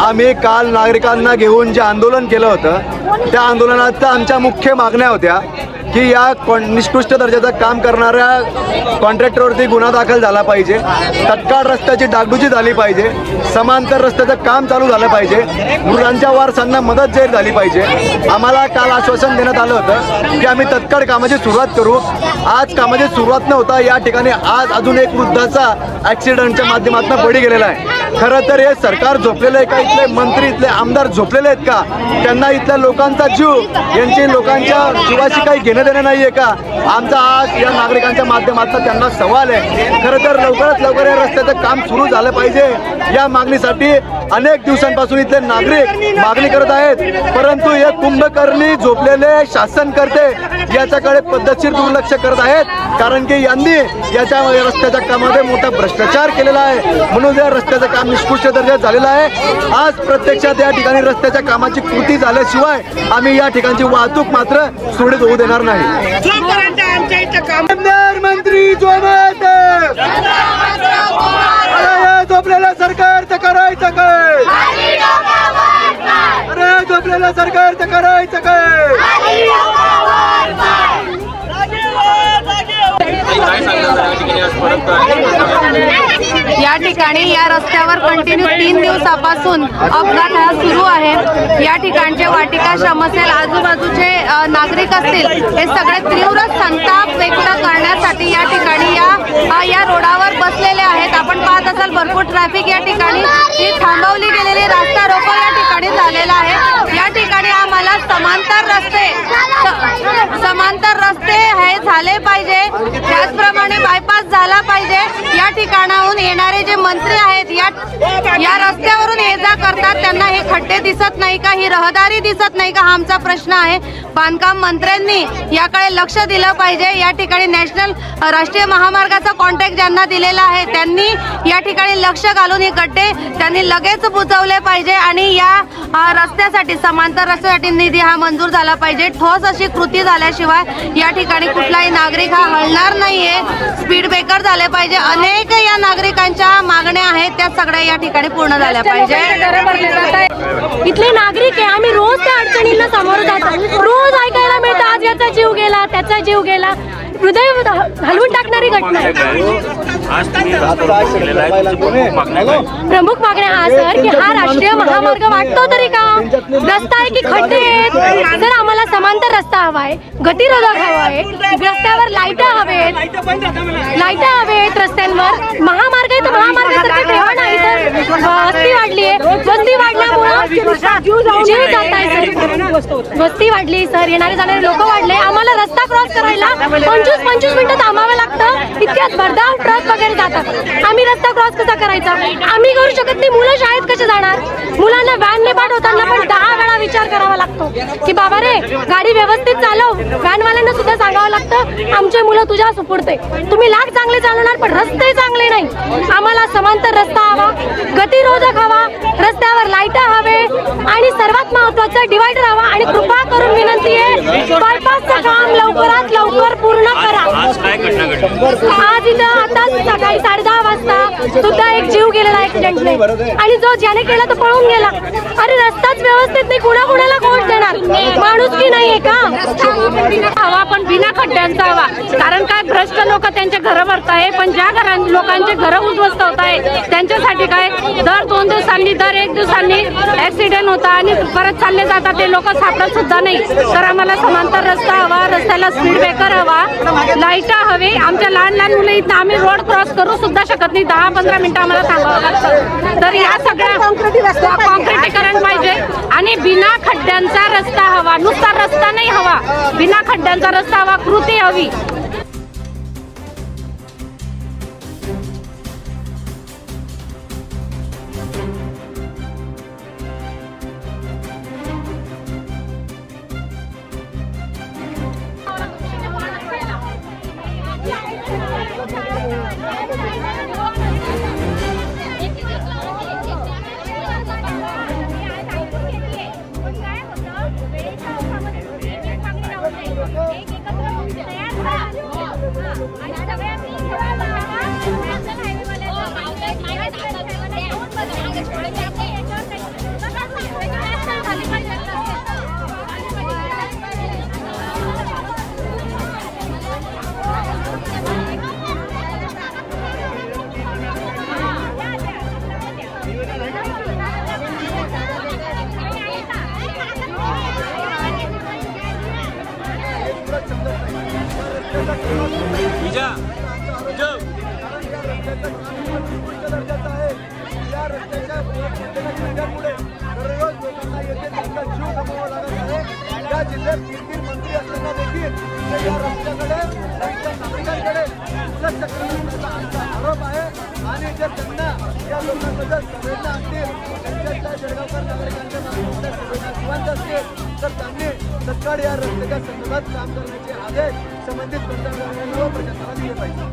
आम्ही काल नागरिकांना घेऊन जे आंदोलन केलं होतं त्या आंदोलनात आमच्या मुख्य मागण्या होत्या की या निकृष्ट दर्जाचं काम करणाऱ्या कॉन्ट्रॅक्टरवरती गुन्हा दाखल झाला पाहिजे, तत्काळ रस्त्याची डागडुजी झाली पाहिजे, समांतर रस्त्याचं काम चालू झालं पाहिजे, मुलांच्या वारसांना मदत जाहीर झाली पाहिजे। आम्हाला काल आश्वासन देण्यात आलं होतं की आम्ही तत्काळ कामाची सुरुवात करू। आज कामाची सुरुवात न होता या ठिकाणी आज अजून एक वृद्धाचा ॲक्सिडेंटच्या माध्यमातून बळी गेलेला आहे। खरं तर हे सरकार झोपलेलं आहे का? इथले मंत्री इथले आमदार झोपलेले आहेत का? त्यांना इथल्या लोकांचा जीव यांची लोकांच्या जीवाशी काही घेणं देणं नाहीये का? आमचा आज या नागरिकांच्या माध्यमातून त्यांना सवाल आहे। खरं तर लवकरात लवकर या रस्त्याचं काम सुरू झालं पाहिजे या मागणीसाठी अनेक दिवसांपासून इथले नागरिक मागणी करत आहेत, परंतु हे कुंभकर्णी झोपलेले शासनकर्ते याच्याकडे पद्धतशीर दुर्लक्ष करत आहेत, कारण की यांनी याच्या रस्त्याच्या कामामध्ये मोठा भ्रष्टाचार केलेला आहे, म्हणून या रस्त्याचं काम निकृष्ट दर्जाचं झालेलं आहे। आज प्रत्यक्षात या ठिकाणी रस्त्याच्या कामाची कृती झाल्याशिवाय आम्ही या ठिकाणची वाहतूक मात्र सुरळीत होऊ देणार नाही। मंत्री झोपलेलं सरकारचं करायचं काय? अरे झोपलेलं सरकारचं करायचं काय? या ठिकाणी या रस्त्यावर कंटिन्यू 3 दिवसापासून अपघात हा सुरू आहे। या ठिकाणचे वाटिका समस्या आजूबाजूचे नागरिक असतील हे सगळे तीव्र संताप व्यक्त करण्यासाठी या ठिकाणी या रोडावर बसलेले आहेत। आपण पाहत असाल भरपूर ट्रॅफिक या ठिकाणी थांबवली गेलेली रास्ता रोको या ठिकाणी झालेला आहे। या ठिकाणी आम्हाला समांतर रस्ते हे झाले पाहिजे, त्याचप्रमाणे बायपास झाला पाहिजे। या ठिकाणाहून येणारे जे मंत्री आहेत या रस्त्यावरून ये जा करतात, त्यांना हे खड्डे दिसत नाही का? ही रहदारी दिसत नाही का? हा आमचा प्रश्न आहे। बांधकाम मंत्र्यांनी याकडे लक्ष दिलं पाहिजे। या ठिकाणी नॅशनल राष्ट्रीय महामार्गाचा कॉन्ट्रॅक्ट ज्यांना दिलेला आहे त्यांनी या ठिकाणी लक्ष घालून हे गड्डे त्यांनी लगेच बुजवले पाहिजे आणि या रस्त्यासाठी समांतर रस्त्यासाठी निधी हा मंजूर झाला पाहिजे। ठोस अशी कृती झाल्याशिवाय या ठिकाणी कुठलाही नागरिक हा हलणार नाहीये। स्पीड ब्रेकर झाले पाहिजे। अनेक या नागरिकांच्या मागण्या आहेत त्या सगळ्या या ठिकाणी पूर्ण झाल्या पाहिजे। इथले नागरिक आहे, आम्ही रोज त्या अडचणींना सामोरं जातो, रोज ऐकायला मिळतं आज याचा जीव गेला त्याचा जीव गेला, हृदय हलवून टाकणारी घटना आहे। प्रमुख मागण्या हा सर की हा राष्ट्रीय महामार्ग वाटतो तरी का? रस्ता आहे की खड्डे आहेत? सर आम्हाला समांतर रस्ता हवा आहे, गतिरोधक हवा आहे, रस्त्यावर लाईटा हवेत रस्त्यांवर। महामार्ग आहे तर महामार्गासारखं ठेवा नाही तर वस्ती वाढली आहे, वस्ती वाढल्यामुळे जीव जात आहे सर। वस्ती वाढली सर, येणारे जाणारे लोक वाढले, आम्हाला रस्ता क्रॉस करायला 25 मिनिटं थांबावं लागतं, इतक्यात भरधाव ट्रक वगैरे जातात। आम्ही रस्ता क्रॉस कसा करायचा? आम्ही करू शकत नाही, मुलं शाळेत कसे जाणार? मुलांना व्हॅनने पाठवताना पण 10 वेळा विचार करावा लागतो की बाबा रे गाडी व्यवस्थित चालव। व्हॅनवाल्यांना सुद्धा सांगावं लागतं आमचे मुलं तुझ्या सुपूर्ते, तुम्ही लाख चांगले चालवणार पण रस्ते चांगले नाही। आम्हाला समांतर रस्ता हवा, गतिरोधक हवा, रस्त्यावर लाईट हवे आणि सर्वात महत्त्वाचं डिवायडर हवा। आणि कृपा करून विनंती आहे बायपासचं काम लवकरात लवकर पूर्ण करा। आज इथं आता सकाळी 10:30 वाजता सुद्धा एक जीव गेलेला ऍक्सिडेंटने आणि जो ज्याने केला तो पळून गेला। अरे रस्ताच व्यवस्थित नाही, कुणाला कोण देणार? माणुसकी नाहीये का? हवा पण बिना खड्ड्यांचा हवा, कारण काय भ्रष्ट लोक त्यांचे घरं भरताय, पण ज्या लोकांचे घरं उद्ध्वस्त होत आहे त्यांच्यासाठी काय दर 2 दिवसांनी दर 1 दिवसांनी ऍक्सिडेंट होता आणि परत चालले जातात ते लोक सापडत सुद्धा नाही. तर आम्हाला समांतर रस्ता हवा, रस्त्याला स्पीड ब्रेकर हवा, लाईटा हवे. आमच्या लहान लहान मुलं इथं आम्ही रोड क्रॉस करू सुद्धा शकत नाही, 10-15 मिनिटं आम्हाला थांबावं लागतं. तर या सगळ्या कॉन्क्रिटीकरण पाहिजे आणि बिना खड्ड्यांचा रस्ता हवा, नुसता रस्ता नाही हवा, बिना खड्ड्यांचा रस्ता हवा, कृती हवी. जिल्ह्यात 3 मंत्री असताना देखील या रस्त्याकडे नागरिकांकडे दुर्लक्ष आरोप आहे आणि जर त्यांना या लोकांबद्दल संवेदना असतील, त्यांच्या जळगावकर नागरिकांच्या संवेदना जिवंत असतील तर त्यांनी तत्काळ या रस्त्याच्या संदर्भात काम करण्याचे आदेश संबंधित पंतप्रधानांना व प्रशासनाला दिले पाहिजे.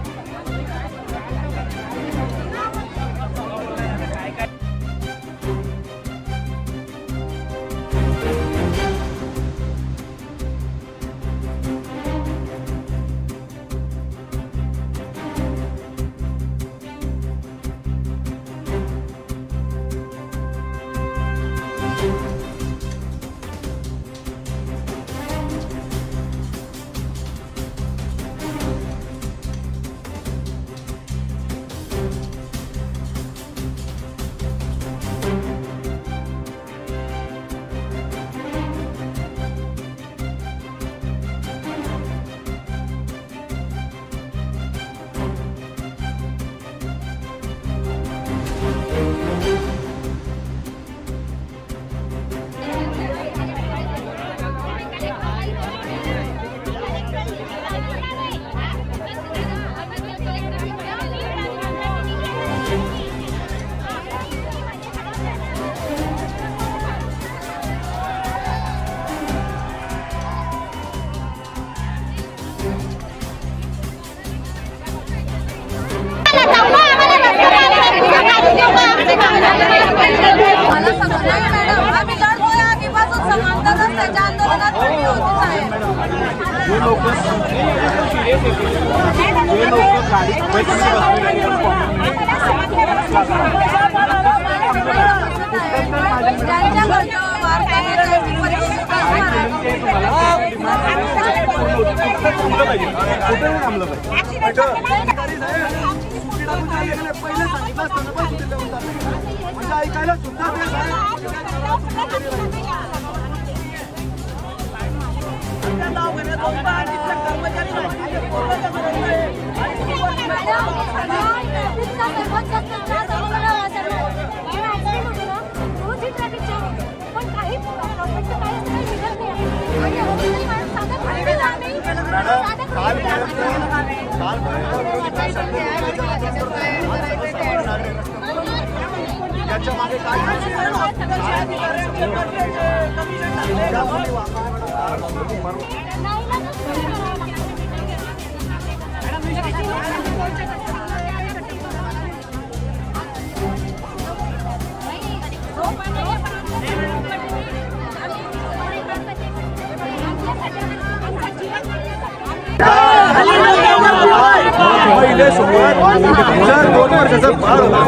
त्याच्यासोबत जर 2 वर्षाचं बाळ होतं,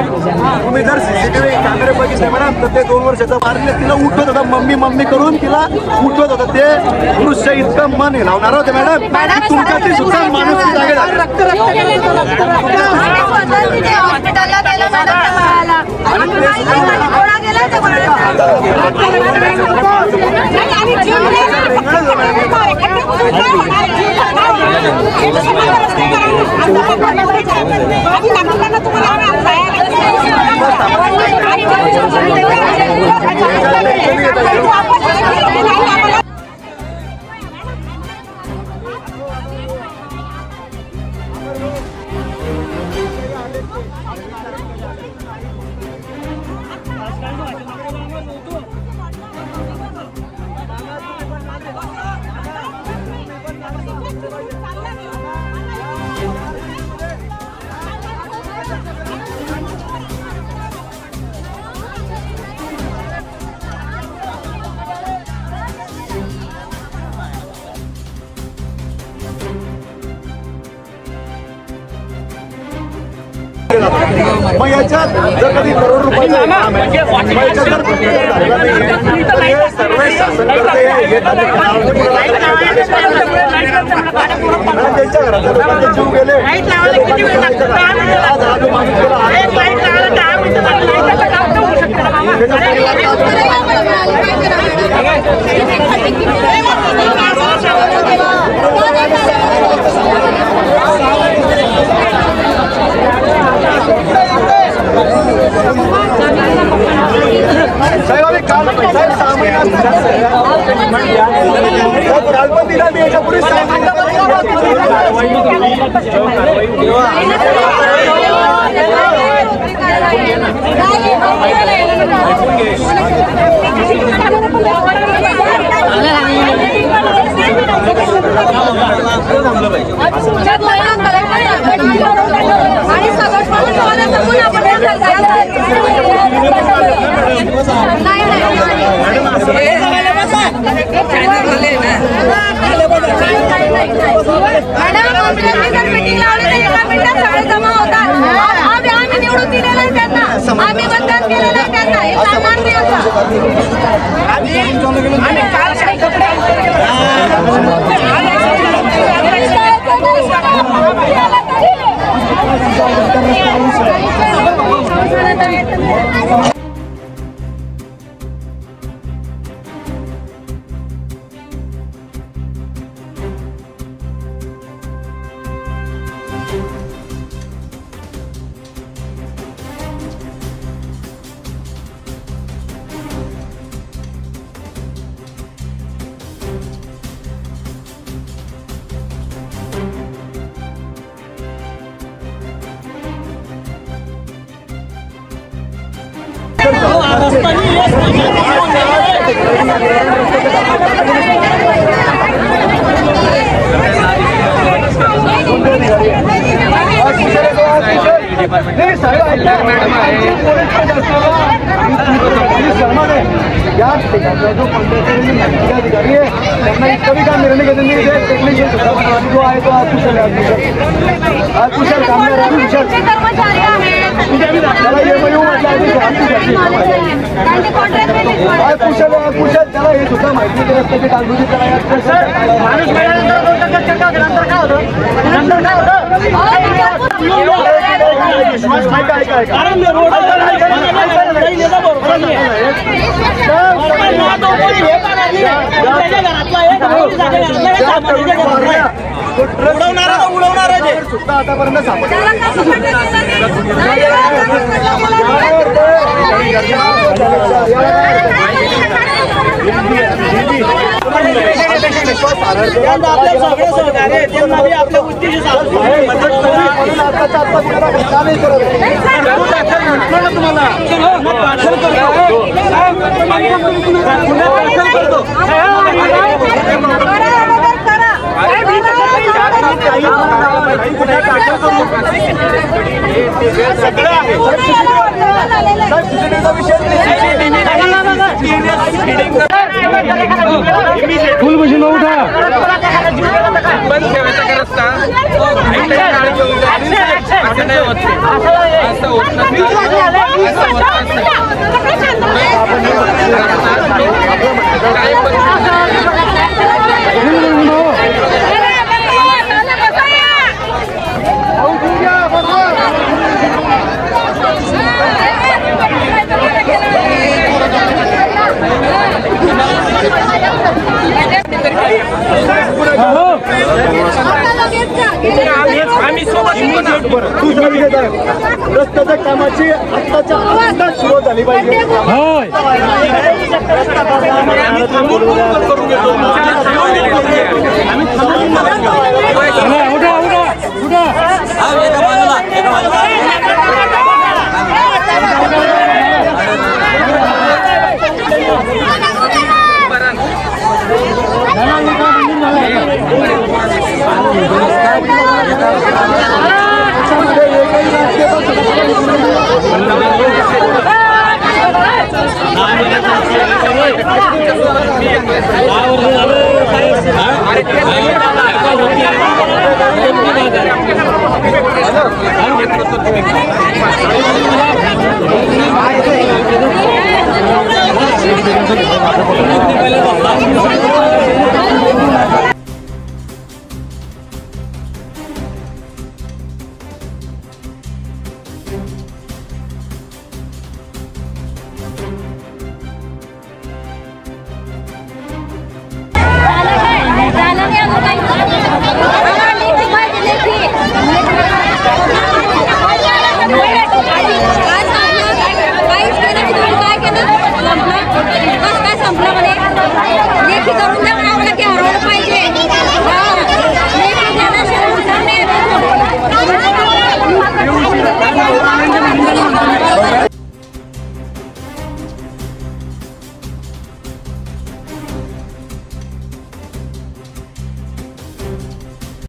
तुम्ही जर CCTV कॅमेरे बघितले मॅडम तर ते 2 वर्षाचं बाळ तिला उठवत होता, मम्मी मम्मी करून तिला उठवत होता. ते दृश्य इतकं मन लावणार होते मॅडम, तुमच्याची सुद्धा माणूस जागे झाले. हॉस्पिटलला गेलो मॅडम त्या बाळाला गोळा गेला त्या मग याच्यात जर कधी करोड रुपयाचा सर्व शासनकर्ते त्यांच्या घरातल्या लोकांचे जीव गेले. साहेब आम्ही काल 6 महिन्यात काल दिला मी याच्यापूर्वी 6 आम्ही मतदान केलेलं आहे त्यांना हे चालणार नाही असं. या ठिकाणचा जो पंचायतीचा अधिकारी आहे त्यांना इतकं बी काय निर्णय घेतले नाही. टेक्निशियन जो आहे तो कुशल कामगार त्याला येऊ म्हटलं कुशल त्याला हे सुद्धा माहिती रस्त्याची डागडुजी करायला माणूस सुद्धा आतापर्यंत आपल्या उद्देश फुल मशीन उठा बंद ठेवायचा रस्ता असं नाही होत, असं होत रस्त्याच्या कामाची आत्ताच्या आत्ताच सुरुवात झाली पाहिजे. Gracias.